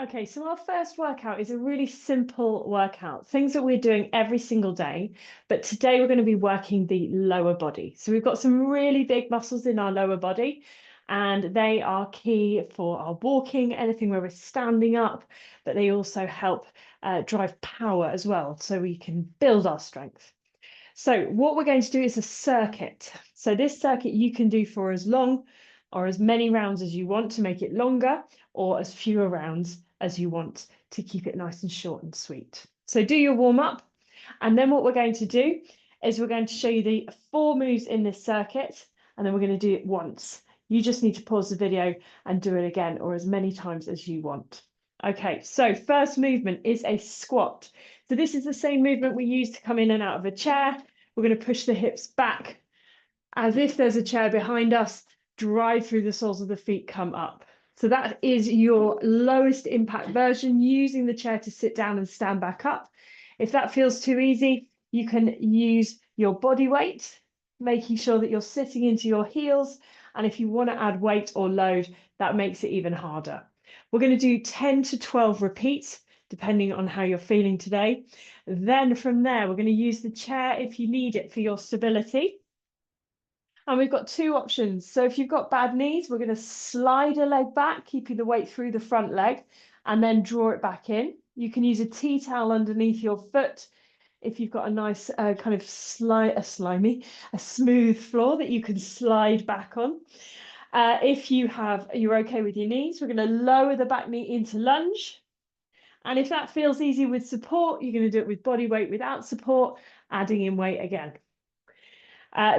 Okay, so our first workout is a really simple workout, things that we're doing every single day. But today we're going to be working the lower body. So we've got some really big muscles in our lower body, and they are key for our walking, anything where we're standing up, but they also help drive power as well, so we can build our strength. So what we're going to do is a circuit. So this circuit you can do for as long or as many rounds as you want to make it longer, or as fewer rounds as you want to keep it nice and short and sweet. So do your warm up. And then what we're going to do is we're going to show you the 4 moves in this circuit, and then we're going to do it once. You just need to pause the video and do it again, or as many times as you want. Okay, so first movement is a squat. So this is the same movement we use to come in and out of a chair. We're going to push the hips back as if there's a chair behind us, drive through the soles of the feet, come up. So that is your lowest impact version, using the chair to sit down and stand back up. If that feels too easy, you can use your body weight, making sure that you're sitting into your heels. And if you want to add weight or load, that makes it even harder. We're going to do 10 to 12 repeats, depending on how you're feeling today. Then from there, we're going to use the chair if you need it for your stability. And we've got 2 options. So if you've got bad knees, we're going to slide a leg back, keeping the weight through the front leg, and then draw it back in. You can use a tea towel underneath your foot if you've got a nice kind of smooth floor that you can slide back on. If you're okay with your knees, we're going to lower the back knee into lunge. And if that feels easy with support, you're going to do it with body weight without support, adding in weight again.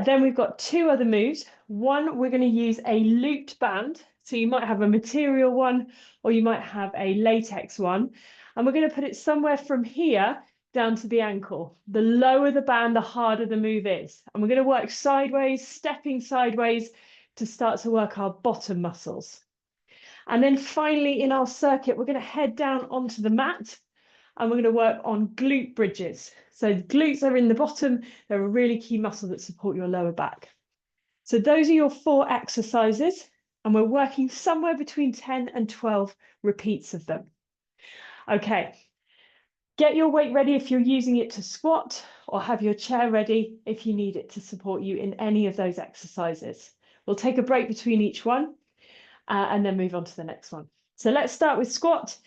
Then we've got 2 other moves. One, we're going to use a looped band. So you might have a material one, or you might have a latex one. And we're going to put it somewhere from here down to the ankle. The lower the band, the harder the move is. And we're going to work sideways, stepping sideways to start to work our bottom muscles. And then finally in our circuit, we're going to head down onto the mat, and we're going to work on glute bridges. So the glutes are in the bottom. They're a really key muscle that support your lower back. So those are your 4 exercises, and we're working somewhere between 10 and 12 repeats of them. Okay, get your weight ready if you're using it to squat, or have your chair ready if you need it to support you in any of those exercises. We'll take a break between each one and then move on to the next one. So let's start with squat.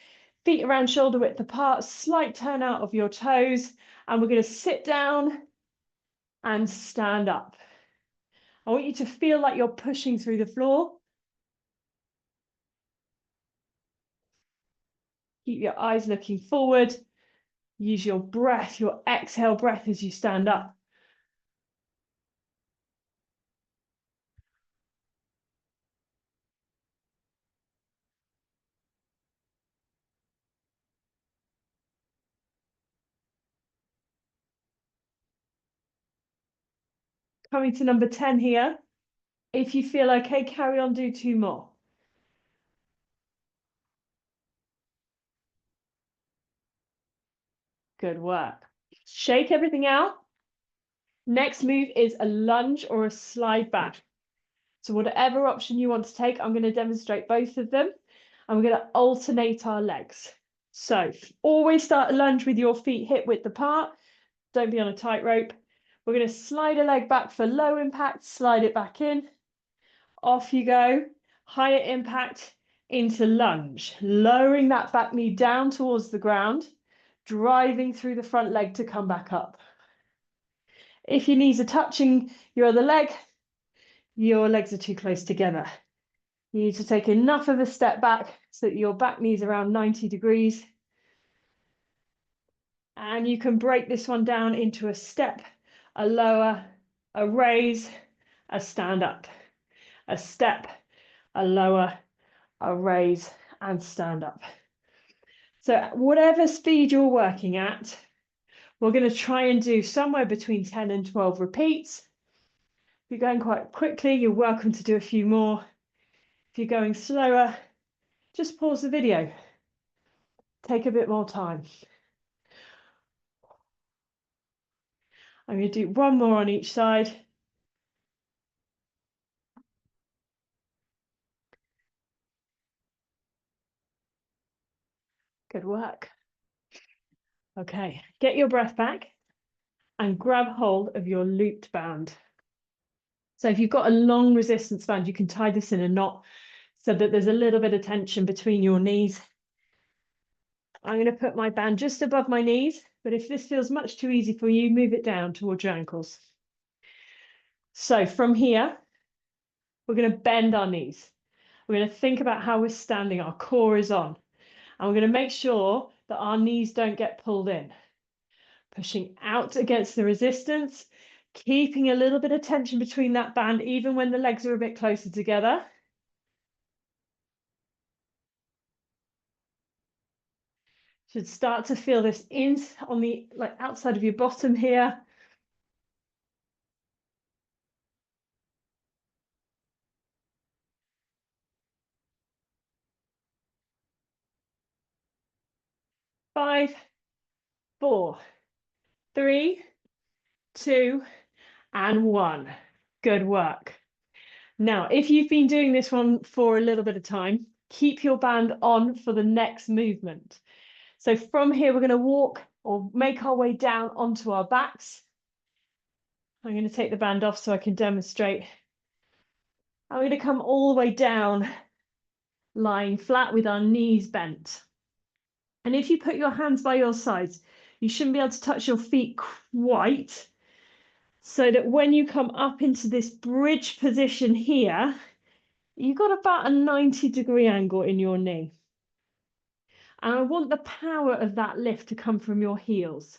Feet around shoulder width apart, slight turn out of your toes, and we're going to sit down and stand up. I want you to feel like you're pushing through the floor. Keep your eyes looking forward. Use your breath, your exhale breath as you stand up. Coming to number 10 here. If you feel okay, carry on, do 2 more. Good work. Shake everything out. Next move is a lunge or a slide back. So whatever option you want to take, I'm going to demonstrate both of them. And we're going to alternate our legs. So always start a lunge with your feet hip width apart. Don't be on a tightrope. We're going to slide a leg back for low impact, slide it back in. Off you go. Higher impact into lunge. Lowering that back knee down towards the ground, driving through the front leg to come back up. If your knees are touching your other leg, your legs are too close together. You need to take enough of a step back so that your back knee is around 90 degrees. And you can break this one down into a step, a lower, a raise, a stand up, a step, a lower, a raise, and stand up. So whatever speed you're working at, we're going to try and do somewhere between 10 and 12 repeats. If you're going quite quickly, you're welcome to do a few more. If you're going slower, just pause the video. Take a bit more time. I'm going to do 1 more on each side. Good work. Okay, get your breath back and grab hold of your looped band. So if you've got a long resistance band, you can tie this in a knot so that there's a little bit of tension between your knees. I'm going to put my band just above my knees, but if this feels much too easy for you, move it down towards your ankles. So from here, we're going to bend our knees. We're going to think about how we're standing, our core is on, and we're going to make sure that our knees don't get pulled in. Pushing out against the resistance, keeping a little bit of tension between that band, even when the legs are a bit closer together. Should start to feel this in on the outside of your bottom here. Five, 4, 3, 2, and 1. Good work. Now, if you've been doing this one for a little bit of time, keep your band on for the next movement. So from here, we're going to walk or make our way down onto our backs. I'm going to take the band off so I can demonstrate. I'm going to come all the way down, lying flat with our knees bent. And if you put your hands by your sides, you shouldn't be able to touch your feet quite, so that when you come up into this bridge position here, you've got about a 90-degree angle in your knee. And I want the power of that lift to come from your heels.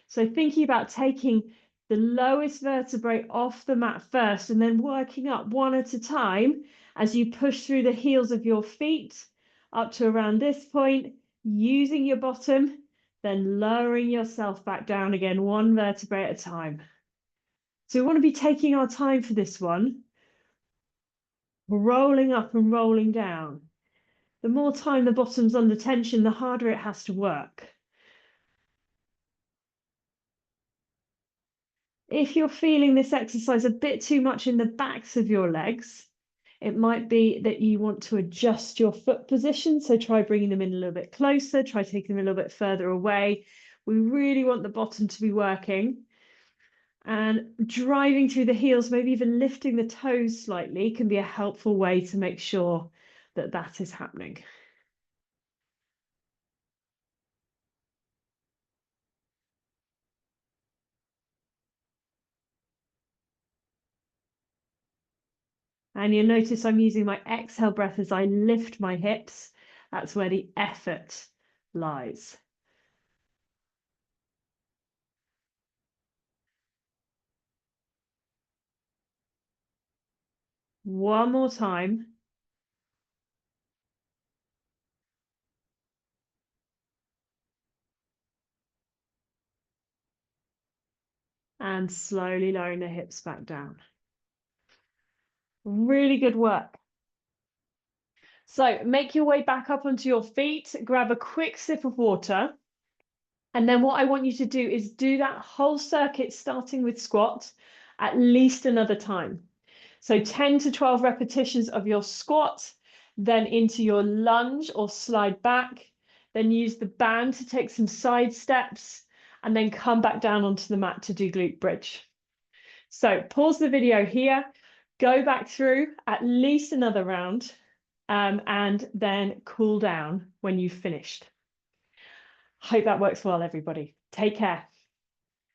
So thinking about taking the lowest vertebrae off the mat first and then working up one at a time as you push through the heels of your feet up to around this point, using your bottom, then lowering yourself back down again, one vertebrae at a time. So we want to be taking our time for this one, rolling up and rolling down. The more time the bottom's under tension, the harder it has to work. If you're feeling this exercise a bit too much in the backs of your legs, it might be that you want to adjust your foot position. So try bringing them in a little bit closer, try taking them a little bit further away. We really want the bottom to be working. And driving through the heels, maybe even lifting the toes slightly, can be a helpful way to make sure that that is happening. And you'll notice I'm using my exhale breath as I lift my hips. That's where the effort lies. One more time. And slowly lowering the hips back down. Really good work. So make your way back up onto your feet, grab a quick sip of water. And then what I want you to do is do that whole circuit, starting with squat, at least another time. So 10 to 12 repetitions of your squat, then into your lunge or slide back, then use the band to take some side steps, and then come back down onto the mat to do glute bridge. So pause the video here, go back through at least another round, and then cool down when you've finished. Hope that works well, everybody. Take care.